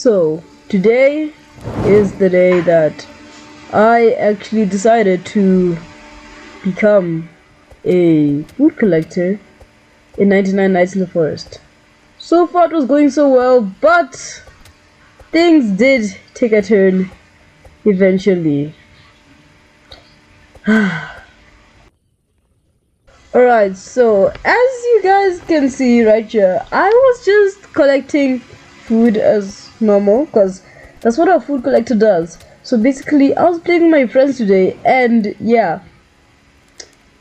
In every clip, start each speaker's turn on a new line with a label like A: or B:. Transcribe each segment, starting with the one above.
A: So, today is the day that I actually decided to become a food collector in 99 Nights in the Forest. So far it was going so well, but things did take a turn eventually. Alright, so as you guys can see right here, I was just collecting food as normal because that's what a food collector does. So basically, I was playing with my friends today, and yeah,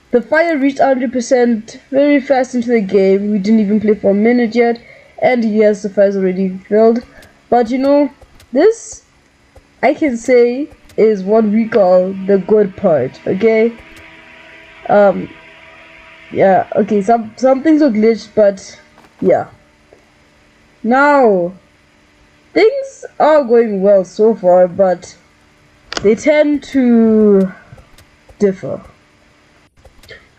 A: the fire reached 100% very fast into the game. We didn't even play for a minute yet, and yes, the fire's already filled. But you know, this I can say is what we call the good part, okay? Yeah, okay, some things are glitched, but yeah. Now, things are going well so far, but they tend to differ.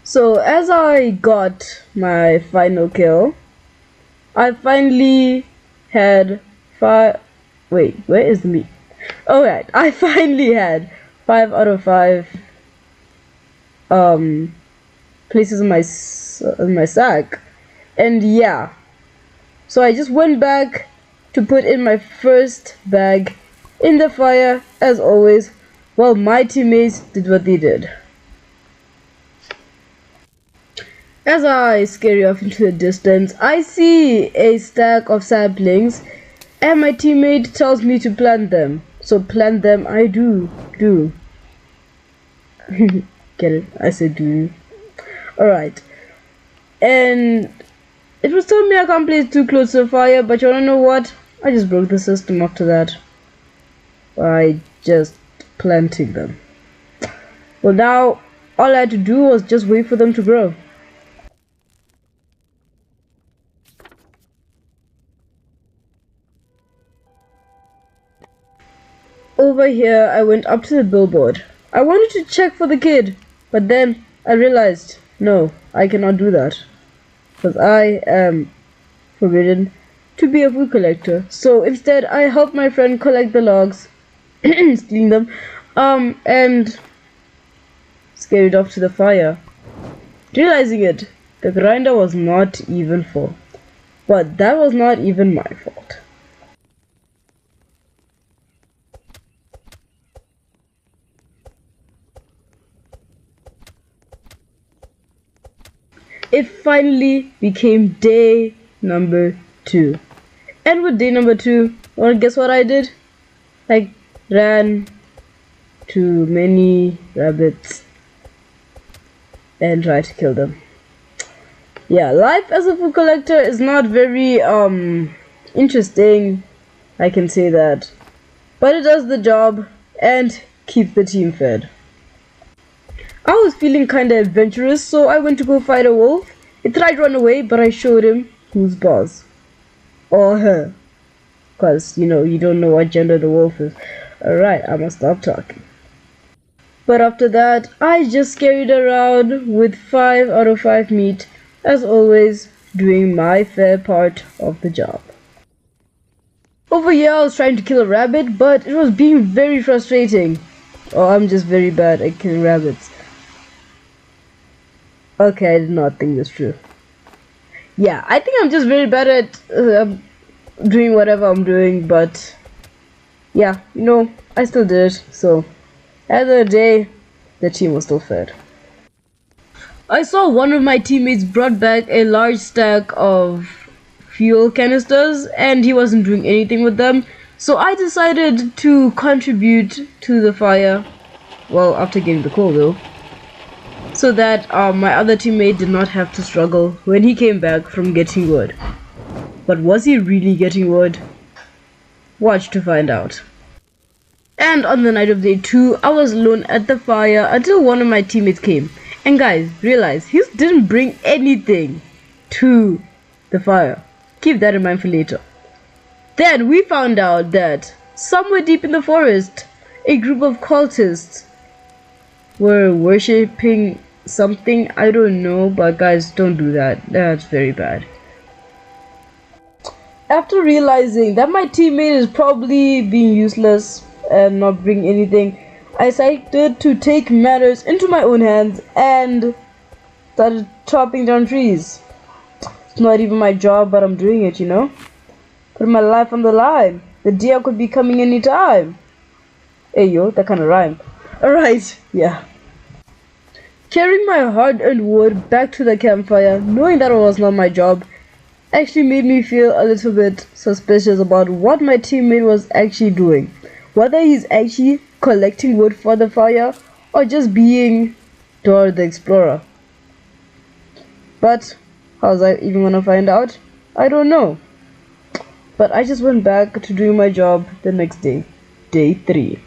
A: So, as I got my final kill, I finally had wait, where is the meat? Alright, I finally had 5 out of 5 places in my sack, and yeah, so I just went back to put in my first bag in the fire as always, while my teammates did what they did. As I scurry off into the distance, I see a stack of saplings, and my teammate tells me to plant them, so plant them I do. Get it? I said do. Alright, and it was told me I can't place too close to the fire, but you wanna know what? I just broke the system after that by just planting them. Well, now all I had to do was just wait for them to grow. Over here, I went up to the billboard. I wanted to check for the kid, but then I realized, no, I cannot do that, because I am forbidden to be a food collector. So instead, I helped my friend collect the logs, clean them, and scurried off to the fire. Realizing it, the grinder was not even full, but that was not even my fault. It finally became day number 2. And with day number 2, well, guess what I did? I ran to many rabbits and tried to kill them. Yeah, life as a food collector is not very interesting, I can say that. But it does the job and keeps the team fed. I was feeling kinda adventurous, so I went to go fight a wolf. He tried to run away, but I showed him who's boss. Or her. Cause, you know, you don't know what gender the wolf is. Alright, I must stop talking. But after that, I just carried around with 5 out of 5 meat, as always, doing my fair part of the job. Over here, I was trying to kill a rabbit, but it was being very frustrating. Oh, I'm just very bad at killing rabbits. Okay, I did not think this through. Yeah, I think I'm just very bad at doing whatever I'm doing, but yeah, you know, I still did it, so at the end of the day, the team was still fed. I saw one of my teammates brought back a large stack of fuel canisters, and he wasn't doing anything with them, so I decided to contribute to the fire, well, after getting the coal though, so that my other teammate did not have to struggle when he came back from getting wood. But was he really getting wood? Watch to find out. And on the night of day 2, I was alone at the fire until one of my teammates came. And guys, realize he didn't bring anything to the fire. Keep that in mind for later. Then we found out that somewhere deep in the forest, a group of cultists were worshipping something, I don't know, but guys, don't do that. That's very bad. After realizing that my teammate is probably being useless and not bringing anything, I decided to take matters into my own hands and started chopping down trees. It's not even my job, but I'm doing it, you know? Putting my life on the line. The deer could be coming anytime. Hey yo, that kind of rhymed. Alright, yeah. Carrying my hard-earned wood back to the campfire, knowing that it was not my job, actually made me feel a little bit suspicious about what my teammate was actually doing. Whether he's actually collecting wood for the fire or just being Dora the Explorer. But how was I even gonna find out? I don't know. But I just went back to doing my job the next day. Day 3.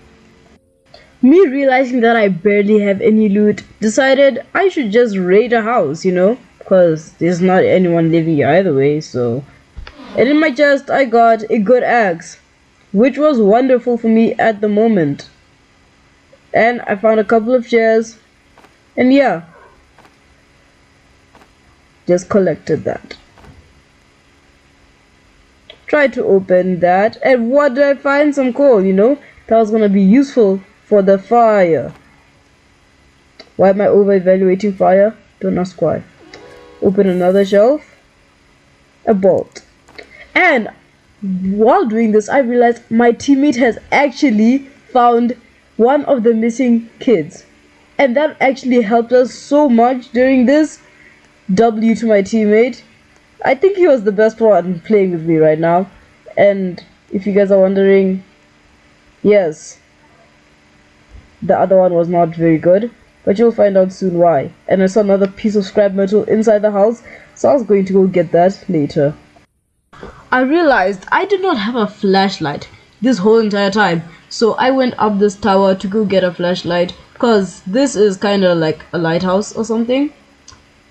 A: Me realizing that I barely have any loot, decided I should just raid a house, you know? Because there's not anyone living here either way, so... And in my chest, I got a good axe, which was wonderful for me at the moment. And I found a couple of chairs, and yeah. Just collected that. Tried to open that, and what did I find? Some coal, you know? That was gonna be useful for the fire. Why am I over evaluating fire? Don't ask why. Open another shelf. A bolt. And while doing this, I realized my teammate has actually found one of the missing kids. And that actually helped us so much during this. W to my teammate. I think he was the best one playing with me right now. And if you guys are wondering, yes, the other one was not very good, but you'll find out soon why. And I saw another piece of scrap metal inside the house, so I was going to go get that later. I realized I did not have a flashlight this whole entire time, so I went up this tower to go get a flashlight, cause this is kinda like a lighthouse or something.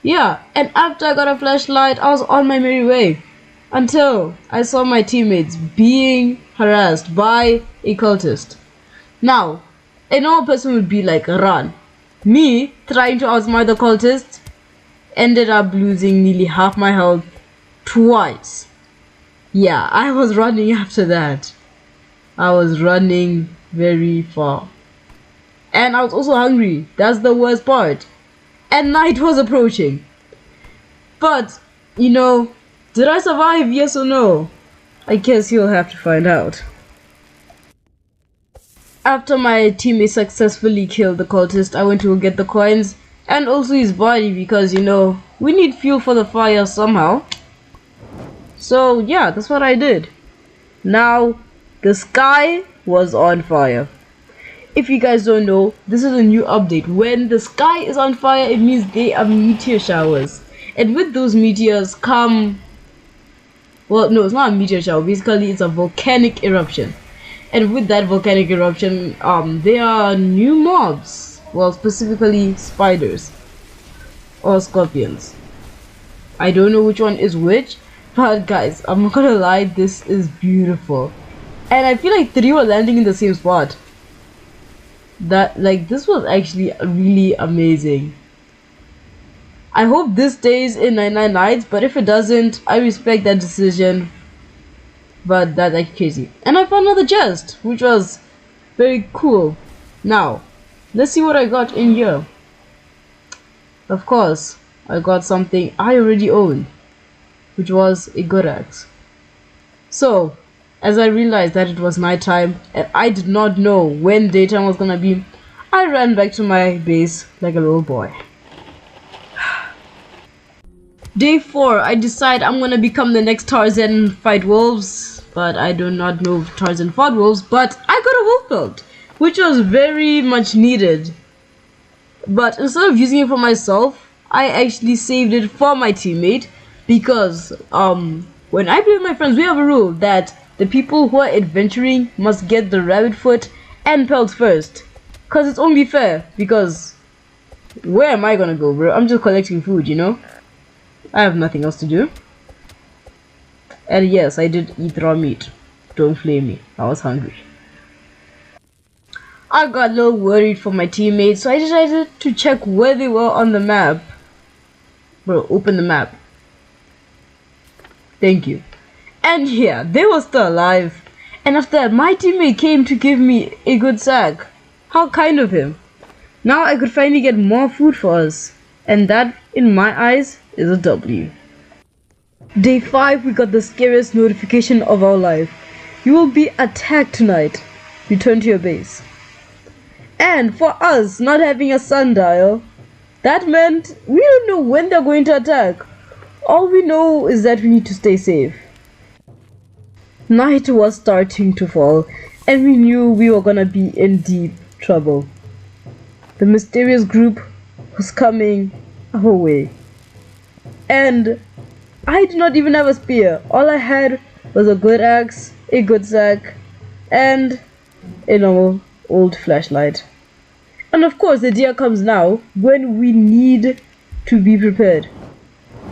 A: Yeah, and after I got a flashlight, I was on my merry way, until I saw my teammates being harassed by a cultist. Now, a normal person would be like, run. Me, trying to outsmart the cultist, ended up losing nearly half my health twice. Yeah, I was running after that. I was running very far. And I was also hungry. That's the worst part. And night was approaching. But, you know, did I survive? Yes or no? I guess you'll have to find out. After my teammate successfully killed the cultist, I went to go get the coins and also his body because, you know, we need fuel for the fire somehow. So yeah, that's what I did. Now, the sky was on fire. If you guys don't know, this is a new update. When the sky is on fire, it means they are meteor showers. And with those meteors come... Well, no, it's not a meteor shower. Basically, it's a volcanic eruption. And with that volcanic eruption, there are new mobs. Well, specifically spiders. Or scorpions. I don't know which one is which. But guys, I'm not gonna lie, this is beautiful. And I feel like 3 were landing in the same spot. This was actually really amazing. I hope this stays in 99 nights, but if it doesn't, I respect that decision. But that's like crazy. And I found another chest, which was very cool. Now, let's see what I got in here. Of course, I got something I already owned, which was a good axe. So, as I realized that it was nighttime and I did not know when daytime was gonna be, I ran back to my base like a little boy. Day 4, I decide I'm gonna become the next Tarzan and fight wolves, but I do not know if Tarzan fought wolves, but I got a wolf belt, which was very much needed. But instead of using it for myself, I actually saved it for my teammate, because when I play with my friends, we have a rule that the people who are adventuring must get the rabbit foot and pelts first, cause it's only fair. Because where am I gonna go, bro? I'm just collecting food, you know. I have nothing else to do. And yes, I did eat raw meat. Don't flame me. I was hungry. I got a little worried for my teammates, so I decided to check where they were on the map. Bro, open the map. Thank you. And yeah, they were still alive. And after that, my teammate came to give me a good sack. How kind of him. Now I could finally get more food for us. And that, in my eyes, is a W. Day 5, we got the scariest notification of our life. You will be attacked tonight. Return to your base. And for us not having a sundial, that meant we don't know when they're going to attack. All we know is that we need to stay safe. Night was starting to fall, and we knew we were gonna be in deep trouble. The mysterious group was coming our way. And I did not even have a spear. All I had was a good axe, a good sack, and a normal old flashlight. And of course, the idea comes now when we need to be prepared.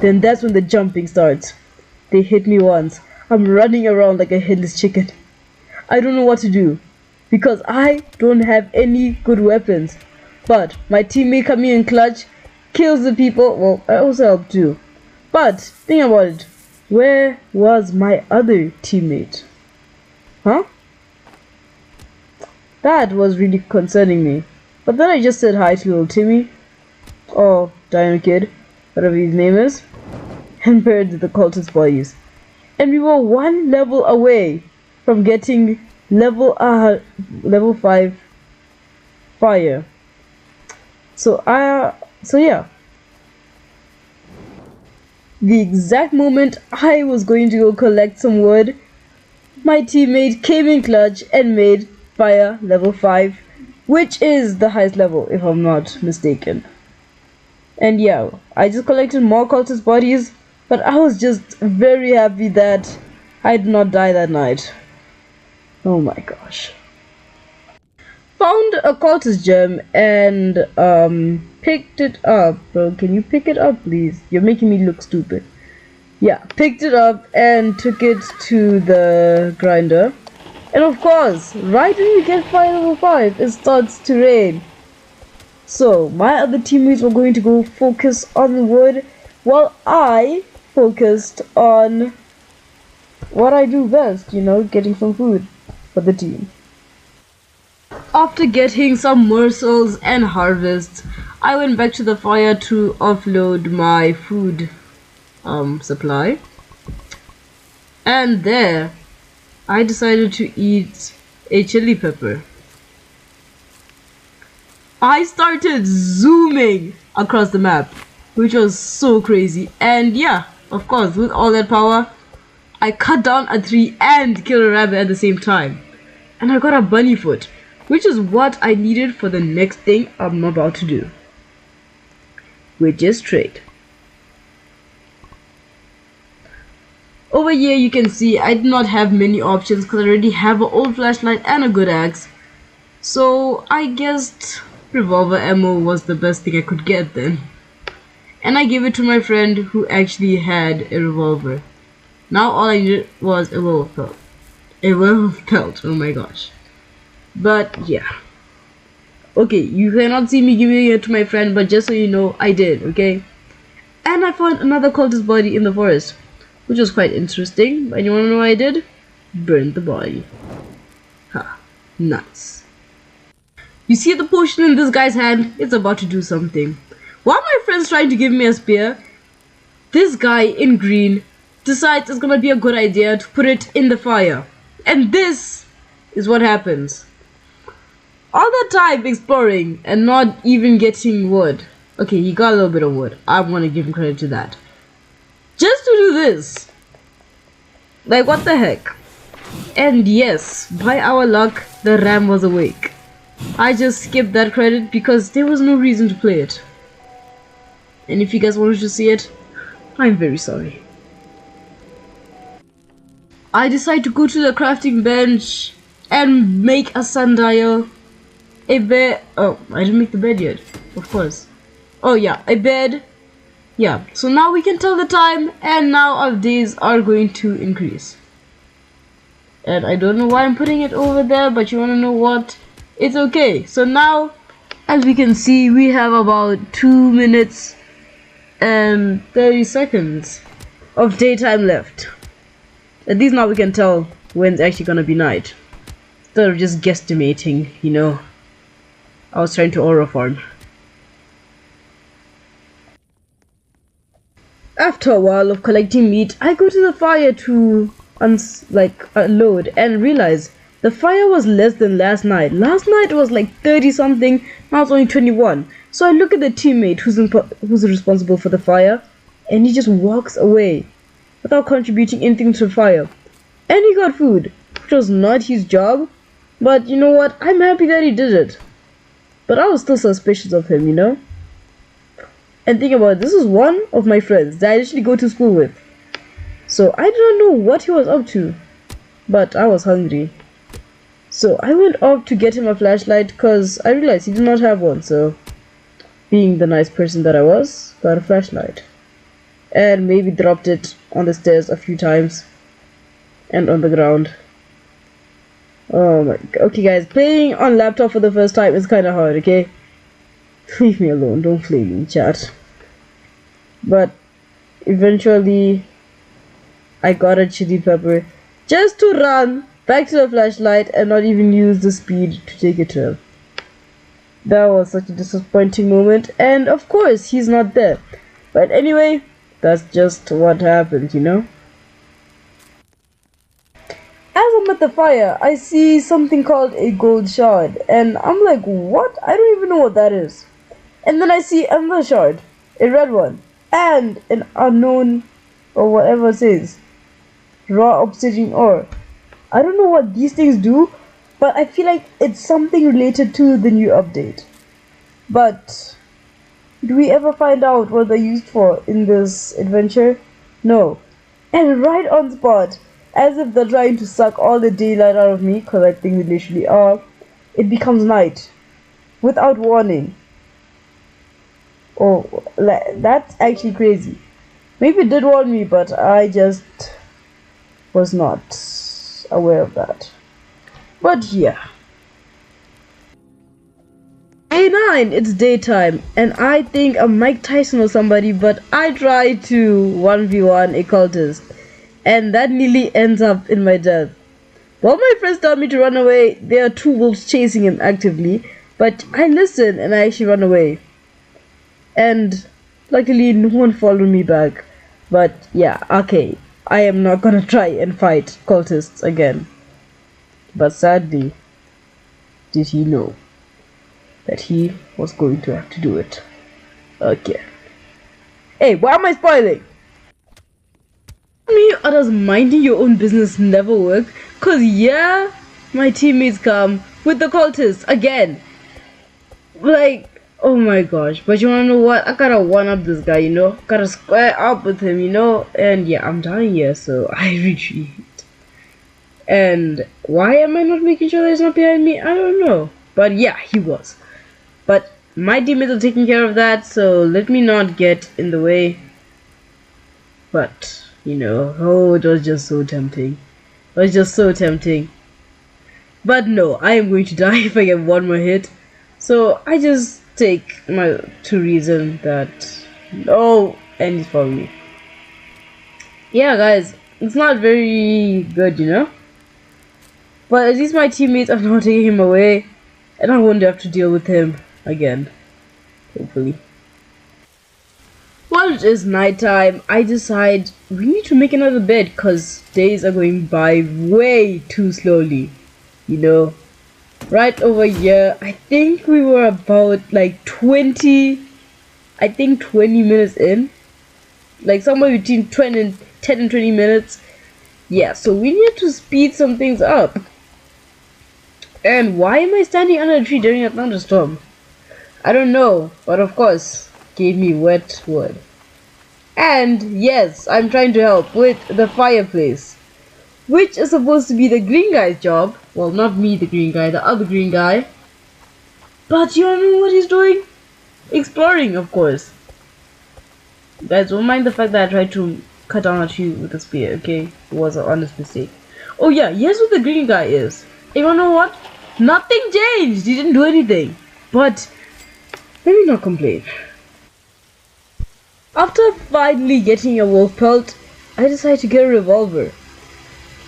A: Then that's when the jumping starts. They hit me once. I'm running around like a headless chicken. I don't know what to do because I don't have any good weapons. But my teammate coming in clutch kills the people. Well, I also help too. But think about it. Where was my other teammate? Huh? That was really concerning me. But then I just said hi to little Timmy, or Dino Kid, whatever his name is, and buried the cultist bodies. And we were one level away from getting level 5 fire. So yeah. The exact moment I was going to go collect some wood, my teammate came in clutch and made fire level 5, which is the highest level if I'm not mistaken. And yeah, I just collected more cultist bodies, but I was just very happy that I did not die that night. Oh my gosh. Found a cultist gem and picked it up. Bro, can you pick it up please? You're making me look stupid. Yeah, picked it up and took it to the grinder. And of course, right when we get fire level 5, it starts to rain. So my other teammates were going to go focus on the wood while I focused on what I do best, you know, getting some food for the team. After getting some morsels and harvests, I went back to the fire to offload my food supply. And there, I decided to eat a chili pepper. I started zooming across the map, which was so crazy. And yeah, of course, with all that power, I cut down a tree and killed a rabbit at the same time. And I got a bunny foot, which is what I needed for the next thing I'm about to do, which is trade. Over here you can see I did not have many options because I already have an old flashlight and a good axe. So I guessed revolver ammo was the best thing I could get then. And I gave it to my friend who actually had a revolver. Now all I needed was a werewolf pelt. A werewolf pelt, oh my gosh. But yeah. Okay, you cannot see me giving it to my friend, but just so you know, I did, okay? And I found another cultist body in the forest, which was quite interesting. And you wanna know what I did? Burned the body. Ha, nice. You see the potion in this guy's hand? It's about to do something. While my friend's trying to give me a spear, this guy in green decides it's gonna be a good idea to put it in the fire. And this is what happens. All that time exploring and not even getting wood. Okay, he got a little bit of wood. I want to give him credit to that. Just to do this. Like, what the heck? And yes, by our luck, the ram was awake. I just skipped that credit because there was no reason to play it. And if you guys wanted to see it, I'm very sorry. I decided to go to the crafting bench and make a sundial. A bed. Oh, I didn't make the bed yet. Of course. Oh yeah, a bed. Yeah, so now we can tell the time, and now our days are going to increase. And I don't know why I'm putting it over there, but you wanna know what? It's okay. So now, as we can see, we have about 2 minutes and 30 seconds of daytime left. At least now we can tell when it's actually gonna be night. Instead of just guesstimating, you know. I was trying to aura farm. After a while of collecting meat, I go to the fire to unload and realize the fire was less than last night. Last night was like 30 something, now it's only 21. So I look at the teammate who's responsible for the fire, and he just walks away without contributing anything to the fire. And he got food, which was not his job, but you know what, I'm happy that he did it. But I was still suspicious of him, you know? And think about it, this is one of my friends that I actually go to school with. So I don't know what he was up to, but I was hungry. So I went up to get him a flashlight because I realized he did not have one. So being the nice person that I was, got a flashlight. And maybe dropped it on the stairs a few times. And on the ground. Oh my god. Okay guys, playing on laptop for the first time is kind of hard, okay? Leave me alone, don't flame me, chat. But eventually I got a chili pepper just to run back to the flashlight and not even use the speed to take it to him. That was such a disappointing moment, and of course he's not there. But anyway, that's just what happened, you know? As I'm at the fire, I see something called a gold shard, and I'm like, what? I don't even know what that is. And then I see another shard, a red one, and an unknown, or whatever it says, raw obsidian ore. I don't know what these things do, but I feel like it's something related to the new update. But do we ever find out what they're used for in this adventure? No. And right on spot, as if they're trying to suck all the daylight out of me, because I think we literally are, it becomes night. Without warning. Oh, that's actually crazy. Maybe it did warn me, but I just was not aware of that. But yeah. Day 9, it's daytime, and I think I'm Mike Tyson or somebody, but I try to 1v1 a cultist, and that nearly ends up in my death. While my friends tell me to run away, there are 2 wolves chasing him actively, but I listen and I actually run away. And luckily no one followed me back. But yeah, okay, I am not gonna try and fight cultists again. But sadly, did he know that he was going to have to do it again. Hey, why am I spoiling? Me or does minding your own business never work? Cause yeah, my teammates come with the cultists again. Like, oh my gosh, but you wanna know what? I gotta one-up this guy, you know? Gotta square up with him, you know? And yeah, I'm dying here, so I retreat. And why am I not making sure that he's not behind me? I don't know. But yeah, he was. But my teammates are taking care of that, so let me not get in the way. But, you know, oh, it was just so tempting. It was just so tempting. But no, I am going to die if I get one more hit. So I just take my to reason that oh, and he's following me. Yeah guys, it's not very good, you know, but at least my teammates are not taking him away and I won't have to deal with him again, hopefully. While it is nighttime, I decide we need to make another bed because days are going by way too slowly, you know. Right over here, I think we were about like 20 minutes in, like somewhere between 10 and 20 minutes. Yeah, so we need to speed some things up. And why am I standing under a tree during a thunderstorm? I don't know, but of course gave me wet wood. And yes, I'm trying to help with the fireplace, which is supposed to be the green guy's job. Well, not me, the green guy, the other green guy. But you don't know what he's doing? Exploring, of course. Guys, don't mind the fact that I tried to cut down a tree with a spear, okay? It was an honest mistake. Oh yeah, here's what the green guy is. You wanna know what? Nothing changed! He didn't do anything. But, let me not complain. After finally getting a wolf pelt, I decided to get a revolver.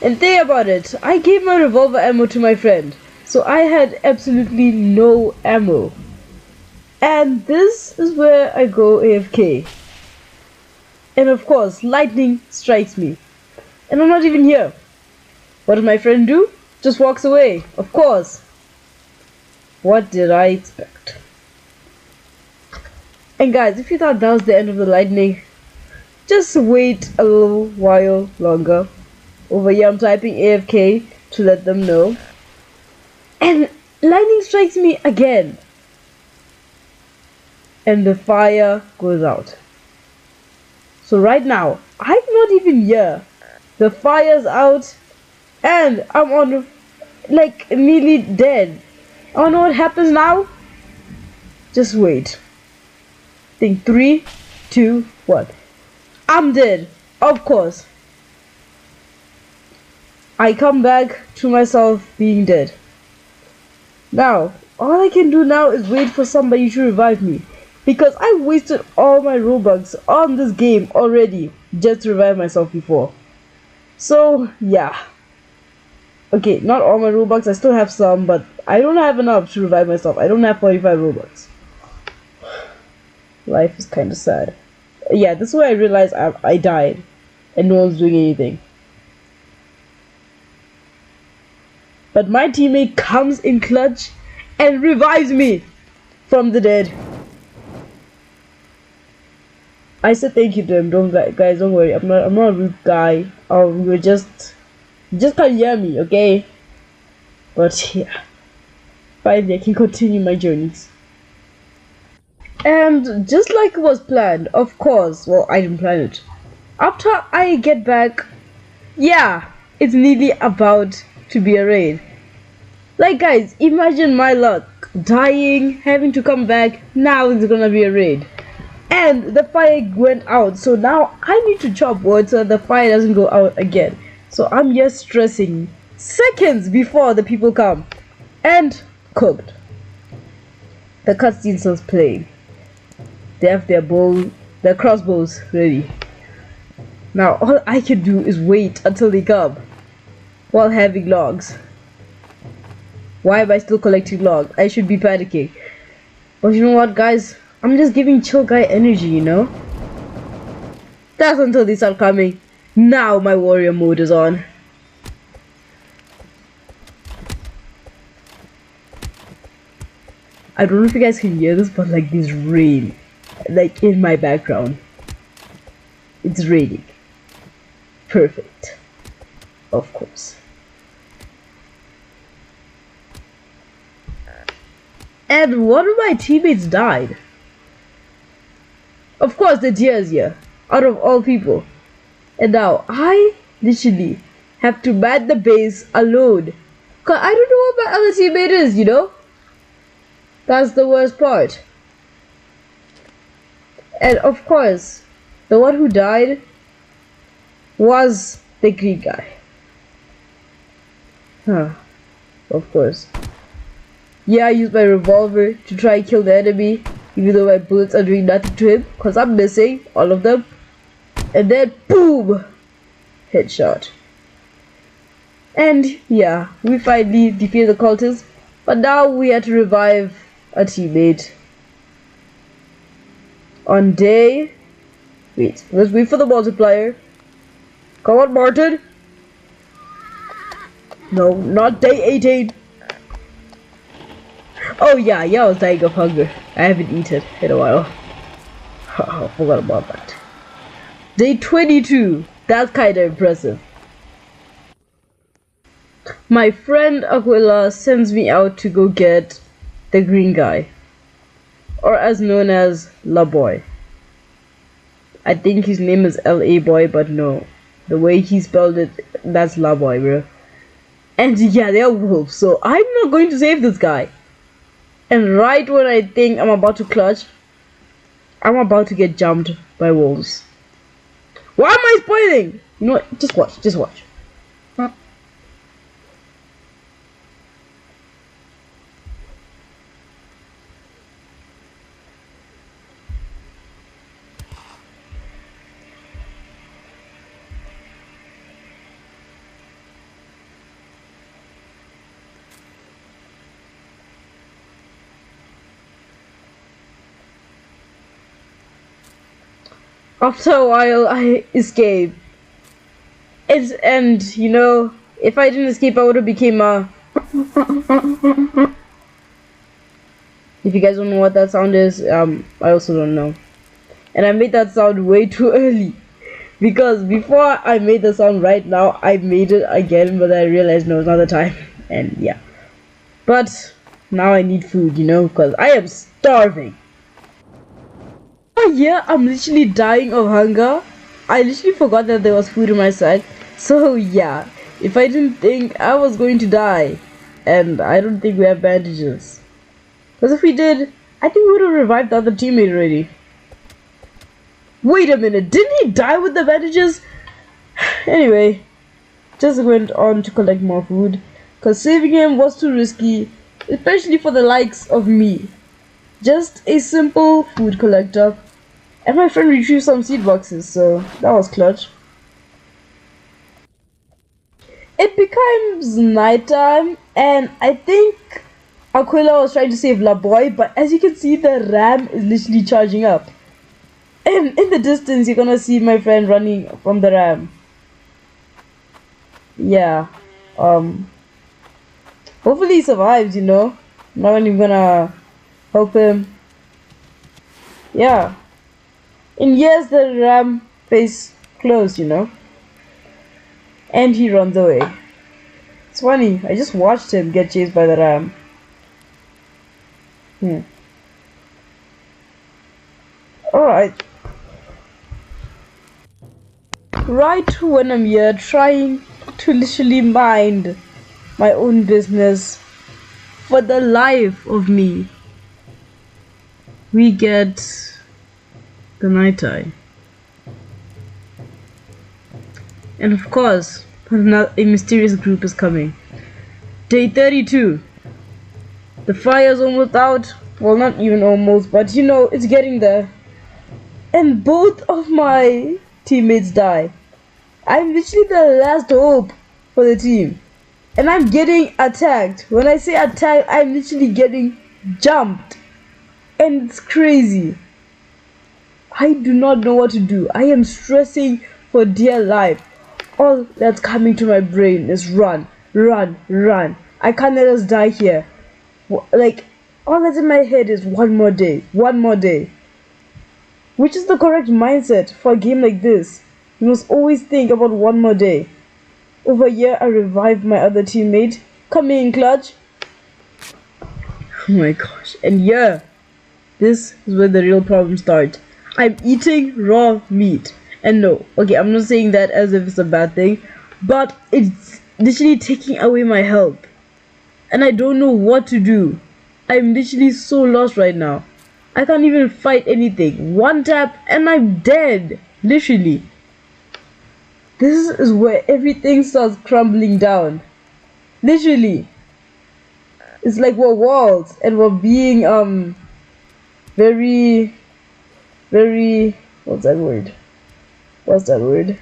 A: And think about it, I gave my revolver ammo to my friend, so I had absolutely no ammo. And this is where I go AFK. And of course, lightning strikes me. And I'm not even here. What does my friend do? Just walks away, of course. What did I expect? And guys, if you thought that was the end of the lightning, just wait a little while longer. Over here I'm typing AFK to let them know. And lightning strikes me again. And the fire goes out. So right now, I'm not even here. The fire's out and I'm on, like, nearly dead. Oh no, what happens now? Just wait. Think 3, 2, 1. I'm dead. Of course. I come back to myself being dead. Now, all I can do now is wait for somebody to revive me. Because I wasted all my Robux on this game already just to revive myself before. So, yeah. Okay, not all my Robux, I still have some, but I don't have enough to revive myself. I don't have 45 Robux. Life is kinda sad. Yeah, this is where I realized I died and no one's doing anything. But my teammate comes in clutch and revives me from the dead. I said thank you to him. Guys, don't worry. I'm not a rude guy. You just can't hear me, okay? But yeah, finally I can continue my journeys. And just like it was planned, of course. Well, I didn't plan it. After I get back, yeah, it's nearly about to be a raid. Like guys, imagine my luck. Dying, having to come back, now it's gonna be a raid. And the fire went out, so now I need to chop wood so the fire doesn't go out again. So I'm just stressing seconds before the people come. And cooked. The cutscene starts playing. They have their crossbows ready. Now all I can do is wait until they come while having logs. Why am I still collecting logs? I should be panicking. But you know what, guys? I'm just giving chill guy energy, you know? That's until they start coming. Now my warrior mode is on. I don't know if you guys can hear this, but like this rain, like in my background. It's raining. Perfect. Of course. And one of my teammates died. Of course, the deer is here, out of all people. And now I literally have to man the base alone. Cause I don't know what my other teammate is, you know? That's the worst part. And of course, the one who died was the green guy. Huh. Of course. Yeah, I used my revolver to try and kill the enemy, even though my bullets are doing nothing to him, because I'm missing all of them. And then, boom! Headshot. And yeah, we finally defeated the cultists, but now we had to revive a teammate. On day... Wait, let's wait for the multiplier. Come on, Martin! No, not day 18. Oh yeah, I was dying of hunger. I haven't eaten in a while. I forgot about that. Day 22. That's kinda impressive. My friend Aquila sends me out to go get the green guy. Or as known as La Boy. I think his name is L.A. Boy, but no. The way he spelled it, that's La Boy, bro. And yeah, they are wolves, so I'm not going to save this guy. And right when I think I'm about to clutch, I'm about to get jumped by wolves. Why am I spoiling? You know what? Just watch. Just watch. After a while, I escaped. And you know, if I didn't escape, I would have became a. If you guys don't know what that sound is, I also don't know. And I made that sound way too early. Because before I made the sound right now, I made it again, but I realized no, it's not the time. And yeah. But now I need food, you know, because I am starving. Oh yeah, I'm literally dying of hunger. I literally forgot that there was food on my side. So yeah, if I didn't think I was going to die, and I don't think we have bandages. Because if we did, I think we would have revived the other teammate already. Wait a minute, didn't he die with the bandages? Anyway, just went on to collect more food. Because saving him was too risky, especially for the likes of me. Just a simple food collector. And my friend retrieved some seed boxes, so that was clutch. It becomes nighttime, and I think Aquila was trying to save La Boy, but as you can see, the ram is literally charging up. And in the distance, you're gonna see my friend running from the ram. Yeah. Um. Hopefully he survives, you know. Not only gonna help him. Yeah. And yes, the ram face closed, you know. And he runs away. It's funny, I just watched him get chased by the ram. Alright. Right when I'm here trying to literally mind my own business, for the life of me, we get the nighttime. And of course, a mysterious group is coming. Day 32. The fire's almost out. Well, not even almost, but you know, it's getting there. And both of my teammates die. I'm literally the last hope for the team. And I'm getting attacked. When I say attacked, I'm literally getting jumped. And it's crazy. I do not know what to do. I am stressing for dear life. All that's coming to my brain is run, run, run. I can't let us die here. Like, all that's in my head is one more day, one more day. Which is the correct mindset for a game like this. You must always think about one more day. Over here, I revived my other teammate. Coming in clutch. Oh my gosh. And yeah, this is where the real problem starts. I'm eating raw meat. And no, okay, I'm not saying that as if it's a bad thing, but it's literally taking away my health. And I don't know what to do. I'm literally so lost right now. I can't even fight anything. One tap and I'm dead. Literally. This is where everything starts crumbling down. Literally. It's like we're walls and we're being very what's that word? What's that word?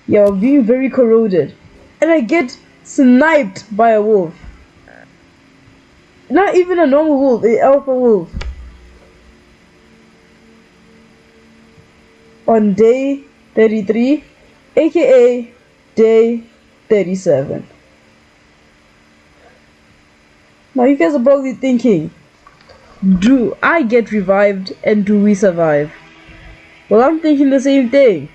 A: Yeah, we're being very corroded. And I get sniped by a wolf. Not even a normal wolf, an alpha wolf. On day 33, aka day 37. Now you guys are probably thinking, do I get revived and do we survive? Well, I'm thinking the same thing.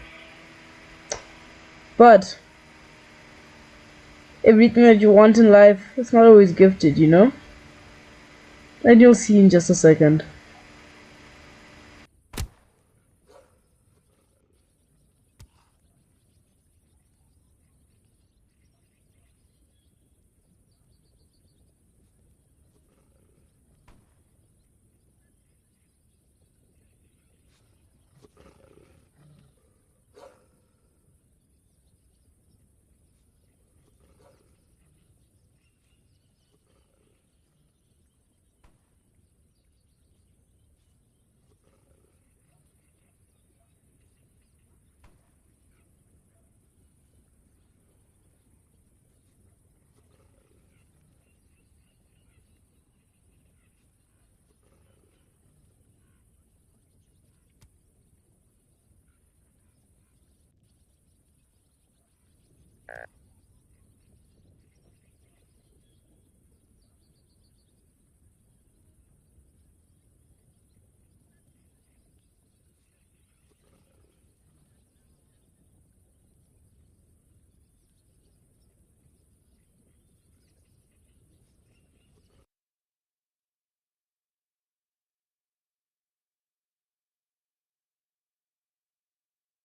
A: But everything that you want in life is not always gifted, you know? And you'll see in just a second.